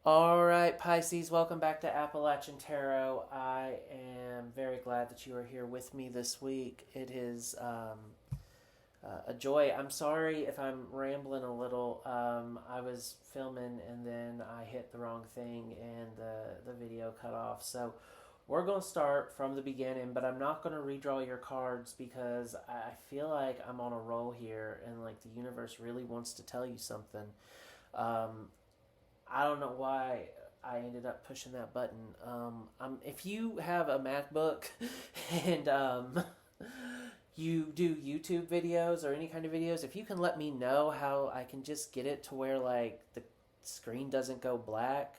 All right, Pisces, welcome back to Appalachian Tarot. I am very glad that you are here with me this week. It is a joy. I'm sorry if I'm rambling a little. I was filming and then I hit the wrong thing and the video cut off. So we're going to start from the beginning, but I'm not going to redraw your cards because I feel like I'm on a roll here and like the universe really wants to tell you something. Um, I don't know why I ended up pushing that button. If you have a MacBook and you do YouTube videos or any kind of videos, if you can let me know how I can just get it to where like the screen doesn't go black.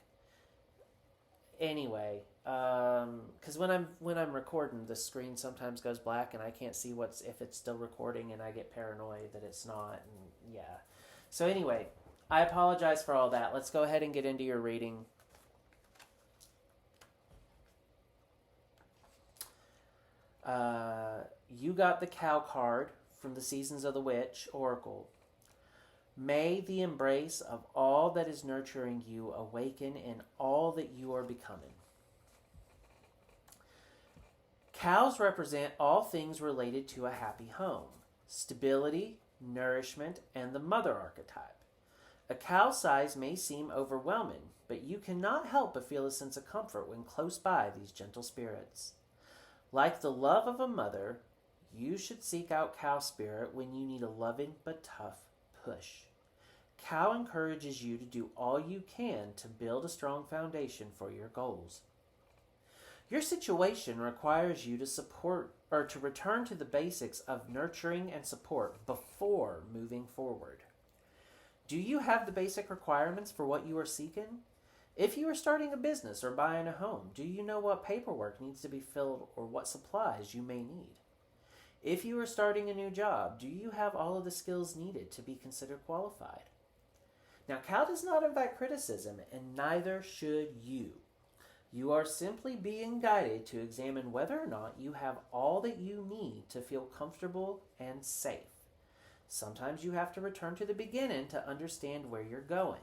Anyway, because when I'm recording, the screen sometimes goes black and I can't see what's if it's still recording, and I get paranoid that it's not. And yeah. So anyway, I apologize for all that. Let's go ahead and get into your reading. You got the Cow card from the Seasons of the Witch Oracle. May the embrace of all that is nurturing you awaken in all that you are becoming. Cows represent all things related to a happy home, stability, nourishment, and the mother archetype. A cow's size may seem overwhelming, but you cannot help but feel a sense of comfort when close by these gentle spirits. Like the love of a mother, you should seek out cow spirit when you need a loving but tough push. Cow encourages you to do all you can to build a strong foundation for your goals. Your situation requires you to support or to return to the basics of nurturing and support before moving forward. Do you have the basic requirements for what you are seeking? If you are starting a business or buying a home, do you know what paperwork needs to be filled or what supplies you may need? If you are starting a new job, do you have all of the skills needed to be considered qualified? Now, Cal does not invite criticism, and neither should you. You are simply being guided to examine whether or not you have all that you need to feel comfortable and safe. Sometimes you have to return to the beginning to understand where you're going,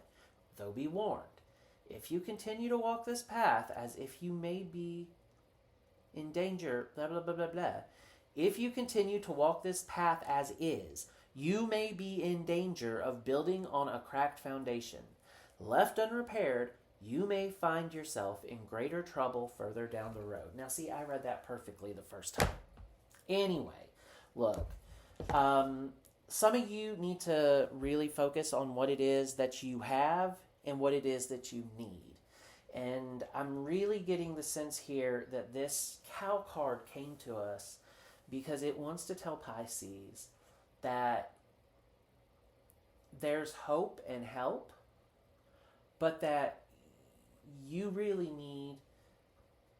though be warned. If you continue to walk this path as if you may be in danger, blah, blah, blah, blah, blah. If you continue to walk this path as is, you may be in danger of building on a cracked foundation. Left unrepaired, you may find yourself in greater trouble further down the road. Now, see, I read that perfectly the first time. Anyway, look, some of you need to really focus on what it is that you have and what it is that you need. And I'm really getting the sense here that this cow card came to us because it wants to tell Pisces that there's hope and help, but that you really need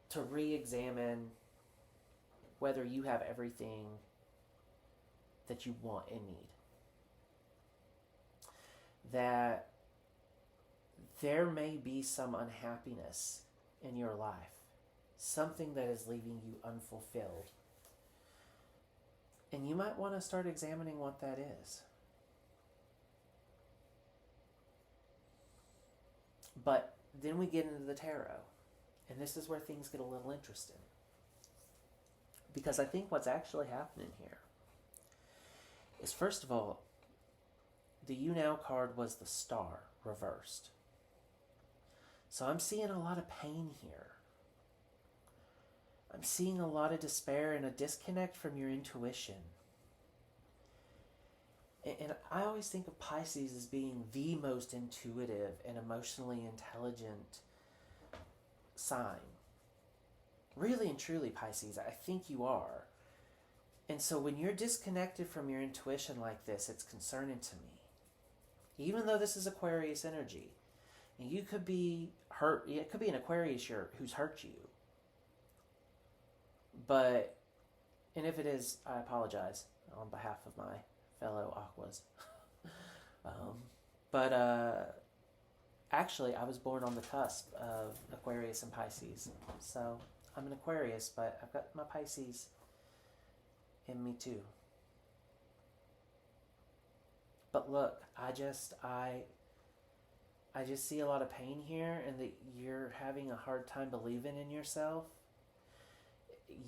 to re-examine whether you have everything that you want and need. That there may be some unhappiness in your life, something that is leaving you unfulfilled. And you might want to start examining what that is. But then we get into the tarot, and this is where things get a little interesting. Because I think what's actually happening here is, first of all, the You Now card was the Star reversed. So I'm seeing a lot of pain here. I'm seeing a lot of despair and a disconnect from your intuition. And I always think of Pisces as being the most intuitive and emotionally intelligent sign. Really and truly, Pisces, I think you are. And so when you're disconnected from your intuition like this, it's concerning to me. Even though this is Aquarius energy, and you could be hurt, it could be an Aquarius who's hurt you. But, and if it is, I apologize on behalf of my fellow Aquas. Actually, I was born on the cusp of Aquarius and Pisces. So, I'm an Aquarius, but I've got my Pisces in me too. But look, I I just see a lot of pain here, and that you're having a hard time believing in yourself.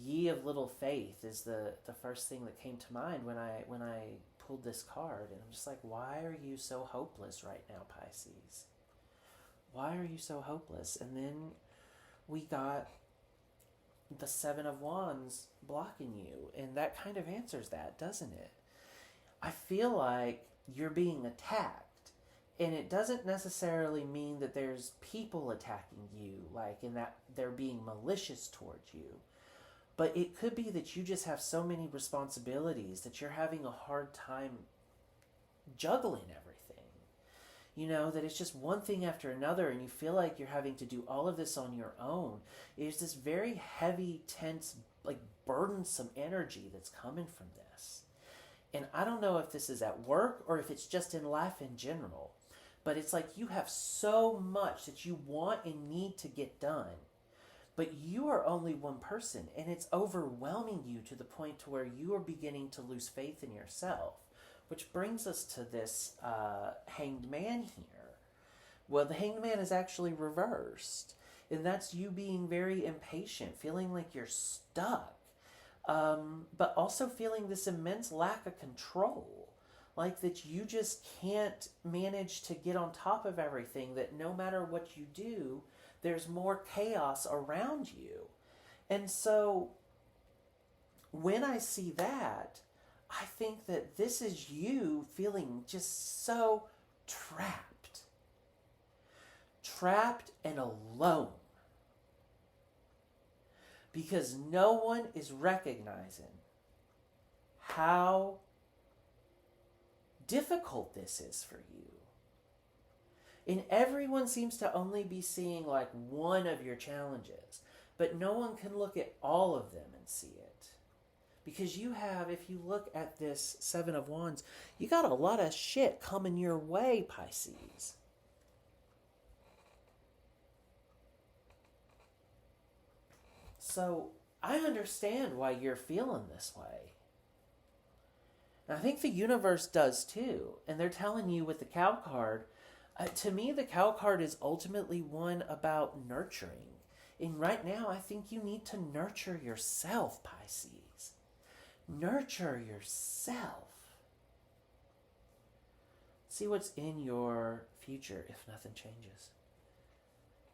Ye of little faith is the first thing that came to mind when I pulled this card, and I'm just like, why are you so hopeless right now, Pisces? Why are you so hopeless? And then we got the Seven of Wands blocking you, and that kind of answers that, doesn't it? I feel like you're being attacked, and it doesn't necessarily mean that there's people attacking you, like in that they're being malicious towards you. But it could be that you just have so many responsibilities that you're having a hard time juggling everything. You know, that it's just one thing after another, and you feel like you're having to do all of this on your own. It's this very heavy, tense, like burdensome energy that's coming from this. And I don't know if this is at work or if it's just in life in general. But it's like you have so much that you want and need to get done. But you are only one person, and it's overwhelming you to the point to where you are beginning to lose faith in yourself. Which brings us to this Hanged Man here. Well, the Hanged Man is actually reversed. And that's you being very impatient, feeling like you're stuck. But also feeling this immense lack of control. Like that you just can't manage to get on top of everything, that no matter what you do, there's more chaos around you. And so when I see that, I think that this is you feeling just so trapped. Trapped and alone. Because no one is recognizing how difficult this is for you. And everyone seems to only be seeing like one of your challenges, but no one can look at all of them and see it. Because you have, if you look at this Seven of Wands, you got a lot of shit coming your way, Pisces. So I understand why you're feeling this way. And I think the universe does too. And they're telling you with the Cow card, to me, the Cow card is ultimately one about nurturing. And right now, I think you need to nurture yourself, Pisces. Nurture yourself. See what's in your future if nothing changes.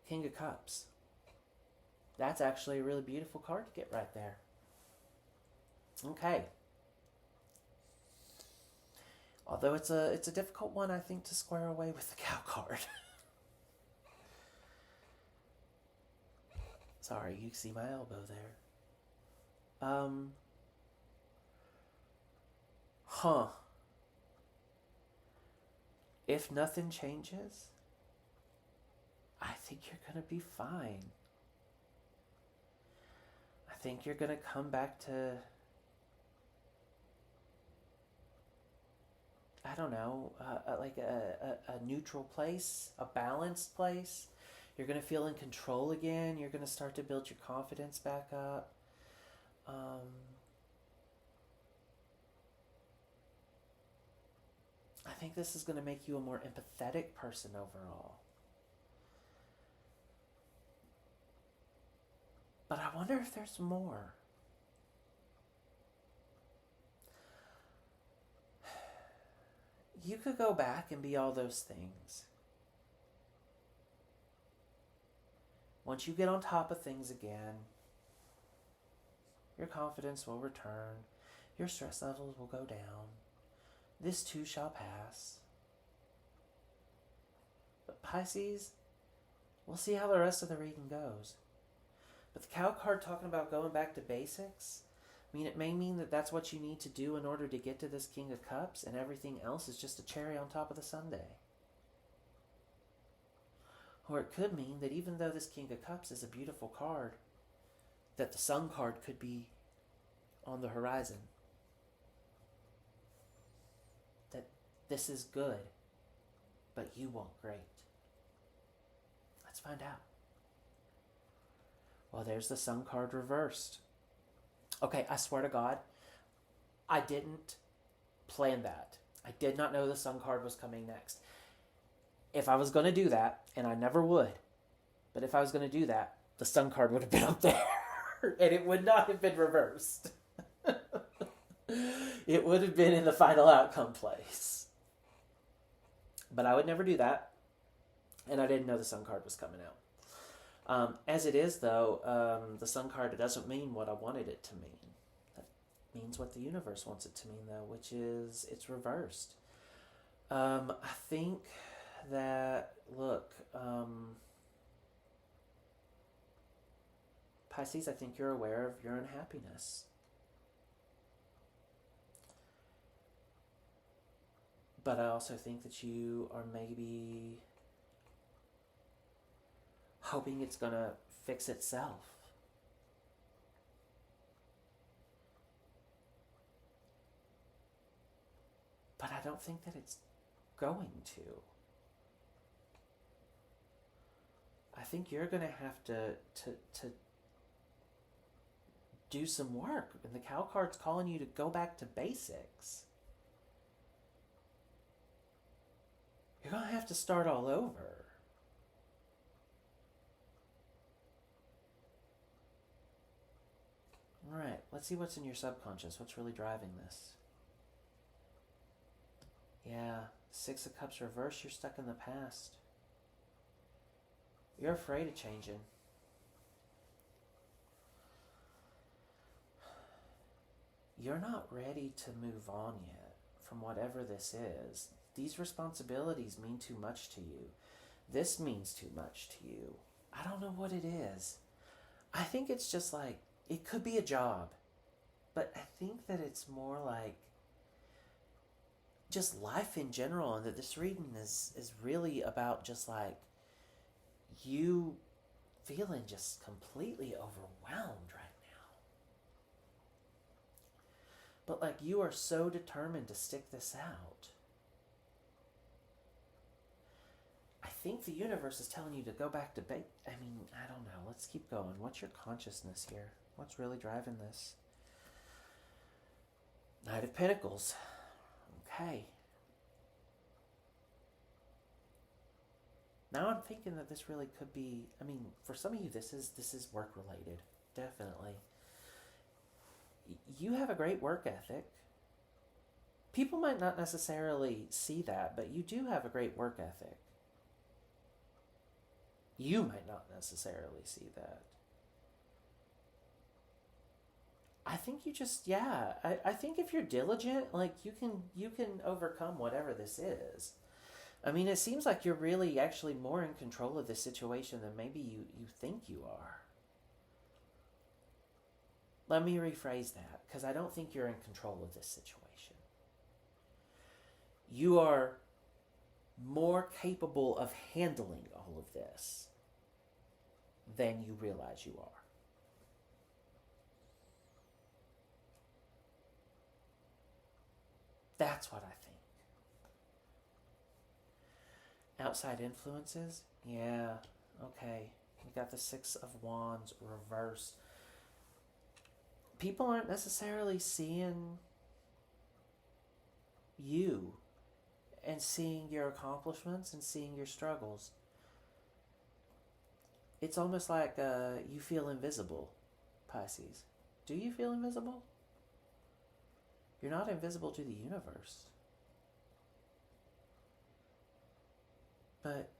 King of Cups. That's actually a really beautiful card to get right there. Okay. Although it's a difficult one, I think, to square away with the Cow card. Sorry, you see my elbow there. If nothing changes, I think you're going to be fine. I think you're going to come back to, I don't know, like a neutral place, a balanced place. You're going to feel in control again. You're going to start to build your confidence back up. I think this is going to make you a more empathetic person overall. But I wonder if there's more. You could go back and be all those things. Once you get on top of things again, your confidence will return. Your stress levels will go down. This too shall pass. But Pisces, we'll see how the rest of the reading goes. But the Cow card talking about going back to basics, I mean, it may mean that that's what you need to do in order to get to this King of Cups, and everything else is just a cherry on top of the sundae. Or it could mean that even though this King of Cups is a beautiful card, that the Sun card could be on the horizon. That this is good, but you want great. Let's find out. Well, there's the Sun card reversed. Okay, I swear to God, I didn't plan that. I did not know the Sun card was coming next. If I was going to do that, and I never would, but if I was going to do that, the Sun card would have been up there, and it would not have been reversed. It would have been in the final outcome place. But I would never do that, and I didn't know the Sun card was coming out. As it is, though, the Sun card, it doesn't mean what I wanted it to mean. That means what the universe wants it to mean, though, which is it's reversed. I think that, look, Pisces, I think you're aware of your unhappiness. But I also think that you are maybe hoping it's going to fix itself. But I don't think that it's going to. I think you're going to have to do some work. And the cow card's calling you to go back to basics. You're going to have to start all over. All right, let's see what's in your subconscious. What's really driving this? Yeah, Six of Cups reversed. You're stuck in the past. You're afraid of changing. You're not ready to move on yet from whatever this is. These responsibilities mean too much to you. This means too much to you. I don't know what it is. I think it's just like, it could be a job, but I think that it's more like just life in general, and that this reading is really about just like you feeling just completely overwhelmed right now. But like you are so determined to stick this out. I think the universe is telling you to go back to I don't know. Let's keep going. What's your consciousness here? What's really driving this? Knight of Pentacles. Okay. Now I'm thinking that this really could be, for some of you this is work related. Definitely. You have a great work ethic. People might not necessarily see that, but you do have a great work ethic. You might not necessarily see that. I think you just, I think if you're diligent, like you can overcome whatever this is. It seems like you're really actually more in control of this situation than maybe you think you are. Let me rephrase that, because I don't think you're in control of this situation. You are more capable of handling all of this than you realize you are. That's what I think. Outside influences? Yeah, okay. We got the Six of Wands reversed. People aren't necessarily seeing you and seeing your accomplishments and seeing your struggles. It's almost like you feel invisible, Pisces. Do you feel invisible? You're not invisible to the universe. But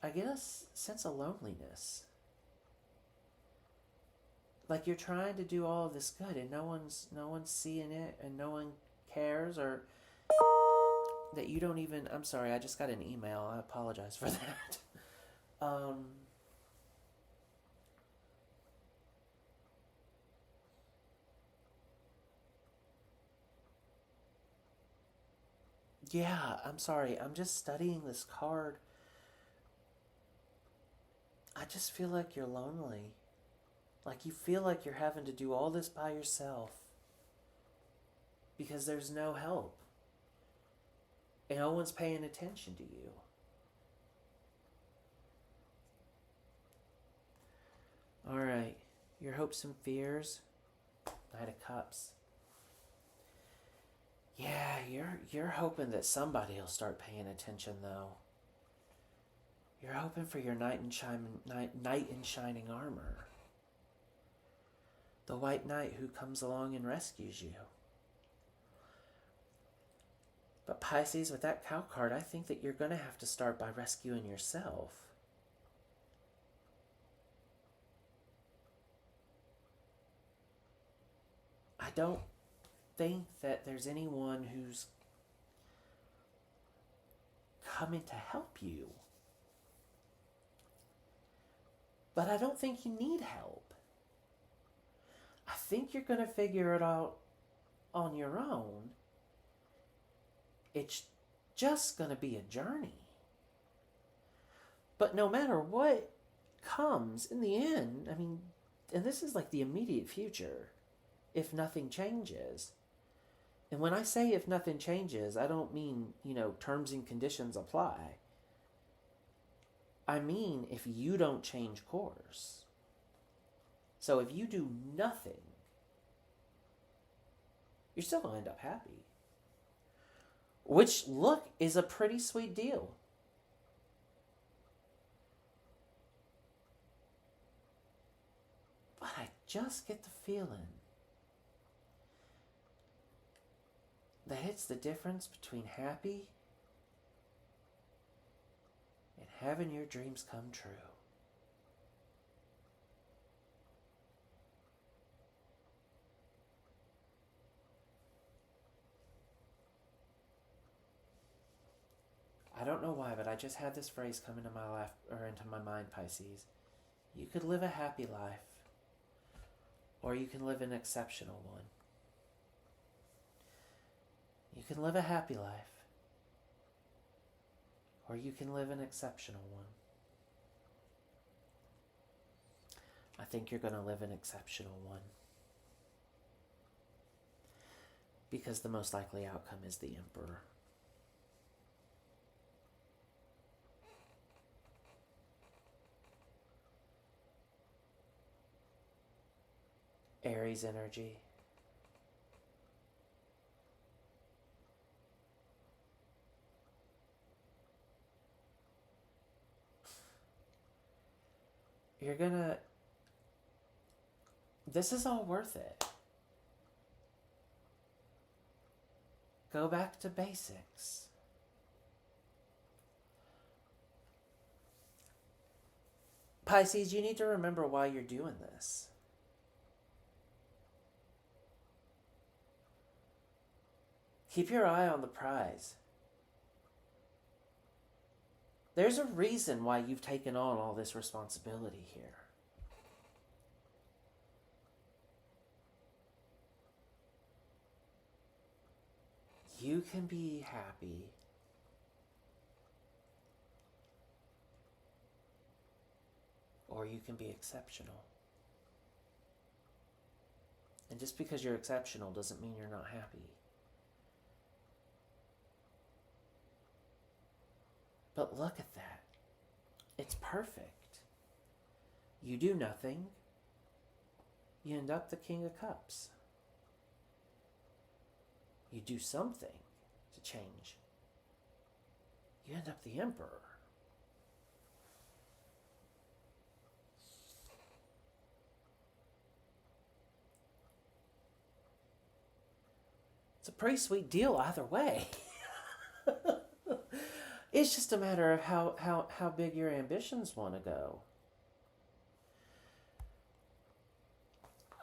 I get a sense of loneliness. Like you're trying to do all of this good and no one's seeing it and no one cares, or that you don't even, I'm sorry, I just got an email. I apologize for that. Yeah, I'm sorry. I'm just studying this card. I just feel like you're lonely. Like you feel like you're having to do all this by yourself because there's no help. And no one's paying attention to you. All right. Your hopes and fears. Knight of Cups. Yeah, you're hoping that somebody will start paying attention, though. You're hoping for your knight in shining armor. The white knight who comes along and rescues you. But Pisces, with that cow card, I think that you're going to have to start by rescuing yourself. I don't think that there's anyone who's coming to help you. But I don't think you need help. I think you're going to figure it out on your own. It's just going to be a journey. But no matter what comes in the end, I mean, and this is like the immediate future, if nothing changes. And when I say if nothing changes, I don't mean, terms and conditions apply. I mean if you don't change course. So if you do nothing, you're still going to end up happy. Which, look, is a pretty sweet deal. But I just get the feeling that it's the difference between happy and having your dreams come true. I don't know why, but I just had this phrase come into my life, or into my mind, Pisces. You could live a happy life, or you can live an exceptional one. You can live a happy life, or you can live an exceptional one. I think you're going to live an exceptional one, because the most likely outcome is the Emperor. Aries energy. This is all worth it. Go back to basics. Pisces, you need to remember why you're doing this. Keep your eye on the prize. There's a reason why you've taken on all this responsibility here. You can be happy or you can be exceptional. And just because you're exceptional doesn't mean you're not happy. But look at that. It's perfect. You do nothing. You end up the King of Cups. You do something to change. You end up the Emperor. It's a pretty sweet deal either way. It's just a matter of how big your ambitions want to go.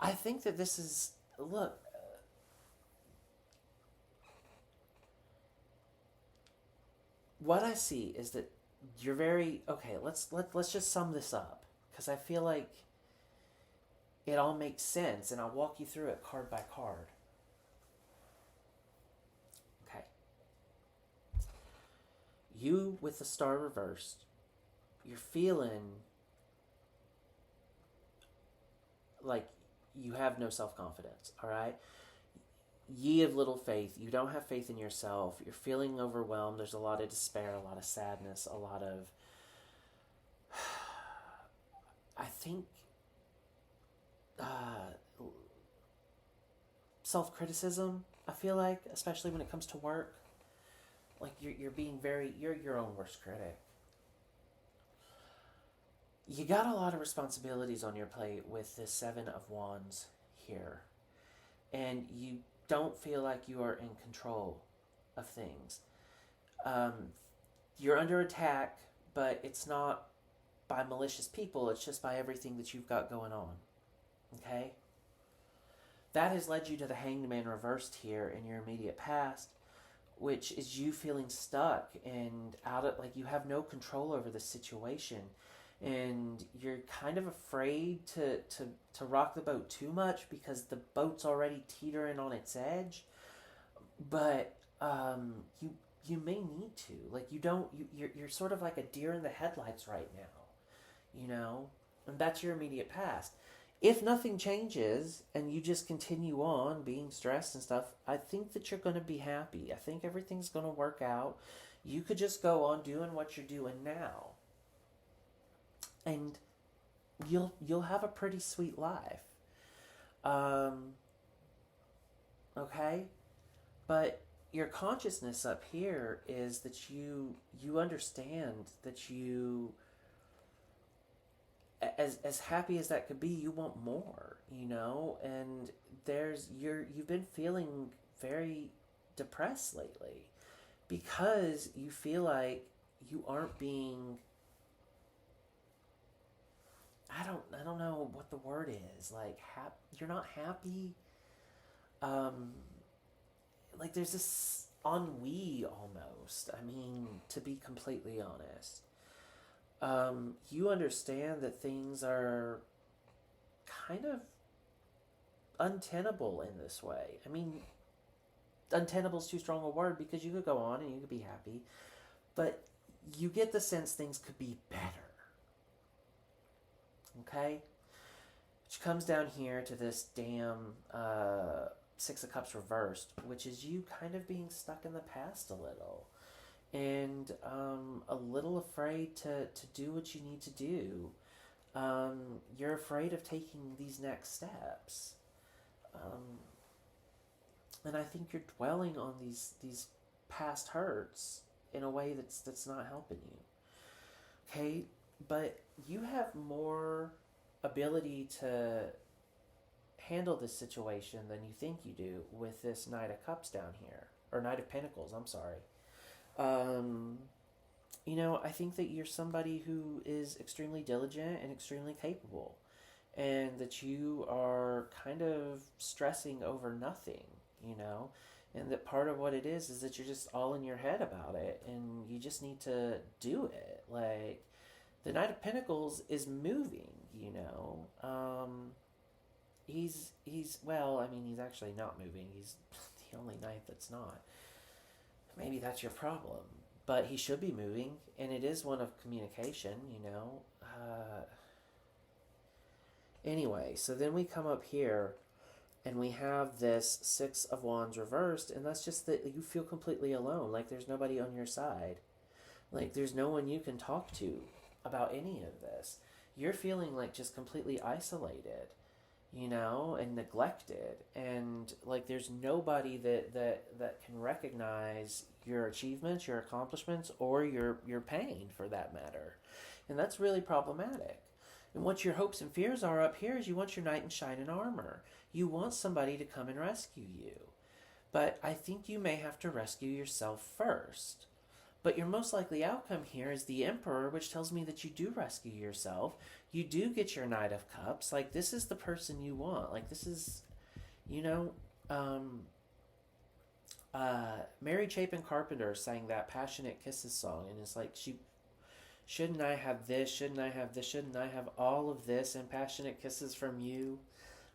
I think that this is, look, what I see is that you're very, okay, let's just sum this up, because I feel like it all makes sense, and I'll walk you through it card by card. You with the star reversed, you're feeling like you have no self-confidence, all right? Ye of little faith, you don't have faith in yourself. You're feeling overwhelmed. There's a lot of despair, a lot of sadness, a lot of, I think, self-criticism, I feel like, especially when it comes to work. Like you're being you're your own worst critic. You got a lot of responsibilities on your plate with the Seven of Wands here. And you don't feel like you are in control of things. Um, you're under attack, but it's not by malicious people, it's just by everything that you've got going on. Okay? That has led you to the Hanged Man reversed here in your immediate past, which is you feeling stuck and out of, like, you have no control over the situation. And you're kind of afraid to rock the boat too much because the boat's already teetering on its edge. But you may need to. Like, you don't, you're sort of like a deer in the headlights right now, you know? And that's your immediate past. If nothing changes and you just continue on being stressed and stuff, I think that you're going to be happy. I think everything's going to work out. You could just go on doing what you're doing now. And you'll have a pretty sweet life. Okay? But your consciousness up here is that you understand that you, as happy as that could be, you want more, you know? And you've been feeling very depressed lately because you feel like you aren't being, I don't know what the word is, like, you're not happy. Like, there's this ennui almost. I mean, to be completely honest. You understand that things are kind of untenable in this way. I mean, untenable is too strong a word because you could go on and you could be happy, but you get the sense things could be better. Okay? Which comes down here to this damn Six of Cups reversed, which is you kind of being stuck in the past a little. And a little afraid to do what you need to do. You're afraid of taking these next steps. And I think you're dwelling on these past hurts in a way that's not helping you. Okay? But you have more ability to handle this situation than you think you do with this Knight of Cups down here. Or Knight of Pentacles, I'm sorry. You know, I think that you're somebody who is extremely diligent and extremely capable. And that you are kind of stressing over nothing, you know? And that part of what it is that you're just all in your head about it. And you just need to do it. Like, the Knight of Pentacles is moving, you know? He's well, I mean, he's actually not moving. He's the only knight that's not. Maybe that's your problem. But he should be moving, and it is one of communication, you know. Anyway, so then we come up here, and we have this Six of Wands reversed, and that's just that you feel completely alone. Like, there's nobody on your side. Like, there's no one you can talk to about any of this. You're feeling like just completely isolated, you know, and neglected, and like there's nobody that can recognize your achievements, your accomplishments, or your pain for that matter. And that's really problematic. And what your hopes and fears are up here is you want your knight in shining armor. You want somebody to come and rescue you. But I think you may have to rescue yourself first. But your most likely outcome here is the Emperor, which tells me that you do rescue yourself. You do get your Knight of Cups. Like, this is the person you want. Like, this is, you know, Mary Chapin Carpenter sang that Passionate Kisses song. And it's like, shouldn't I have this? Shouldn't I have this? Shouldn't I have all of this and passionate kisses from you?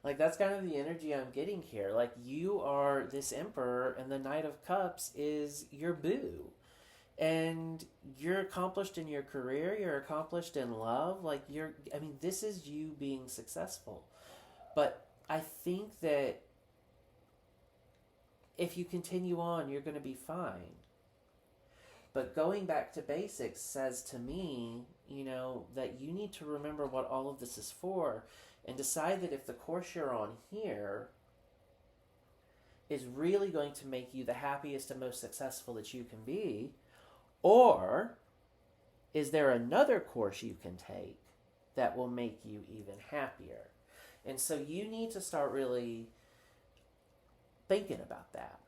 Like, that's kind of the energy I'm getting here. Like, you are this Emperor, and the Knight of Cups is your boo. And you're accomplished in your career, you're accomplished in love, like this is you being successful. But I think that if you continue on, you're going to be fine. But going back to basics says to me, you know, that you need to remember what all of this is for and decide that if the course you're on here is really going to make you the happiest and most successful that you can be, or is there another course you can take that will make you even happier. And so you need to start really thinking about that.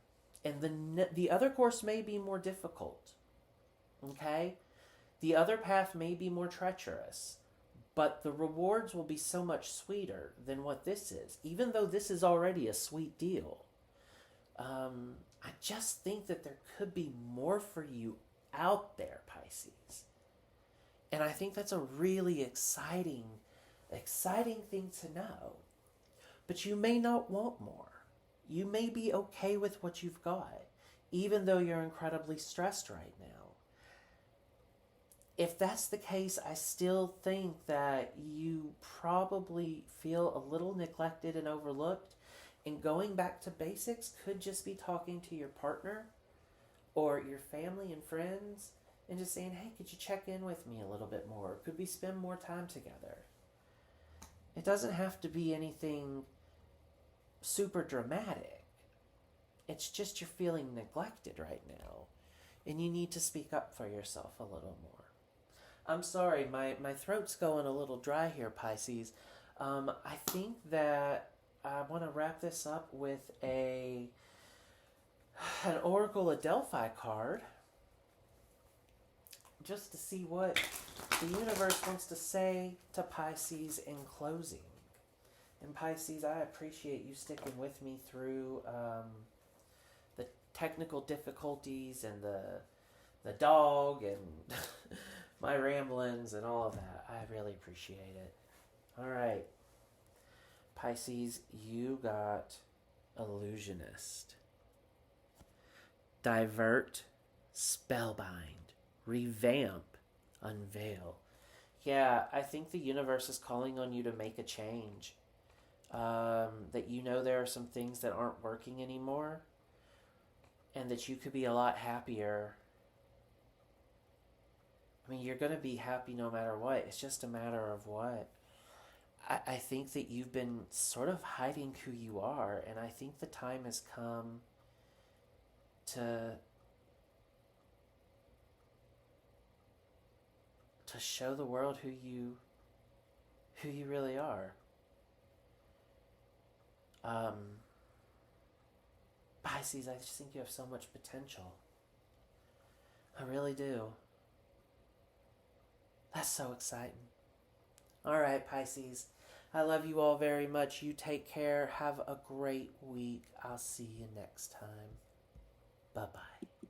And the other course may be more difficult. Okay? The other path may be more treacherous, but the rewards will be so much sweeter than what this is, even though this is already a sweet deal. I just think that there could be more for you out there, Pisces. And I think that's a really exciting thing to know. But you may not want more. You may be okay with what you've got, even though you're incredibly stressed right now. If that's the case, I still think that you probably feel a little neglected and overlooked. And going back to basics could just be talking to your partner or your family and friends and just saying, hey, could you check in with me a little bit more? Could we spend more time together? It doesn't have to be anything super dramatic. It's just you're feeling neglected right now. And you need to speak up for yourself a little more. I'm sorry, my throat's going a little dry here, Pisces. I think that I want to wrap this up with an Oracle of Delphi card, just to see what the universe wants to say to Pisces in closing. And Pisces, I appreciate you sticking with me through the technical difficulties and the dog and my ramblings and all of that. I really appreciate it. All right. Pisces, you got illusionist, divert, spellbind, revamp, unveil. Yeah, I think the universe is calling on you to make a change. That you know there are some things that aren't working anymore, and that you could be a lot happier. I mean, you're going to be happy no matter what. It's just a matter of what. I think that you've been sort of hiding who you are, and I think the time has come to show the world who you really are. Pisces, I just think you have so much potential. I really do. That's so exciting. All right, Pisces. I love you all very much. You take care. Have a great week. I'll see you next time. Bye-bye.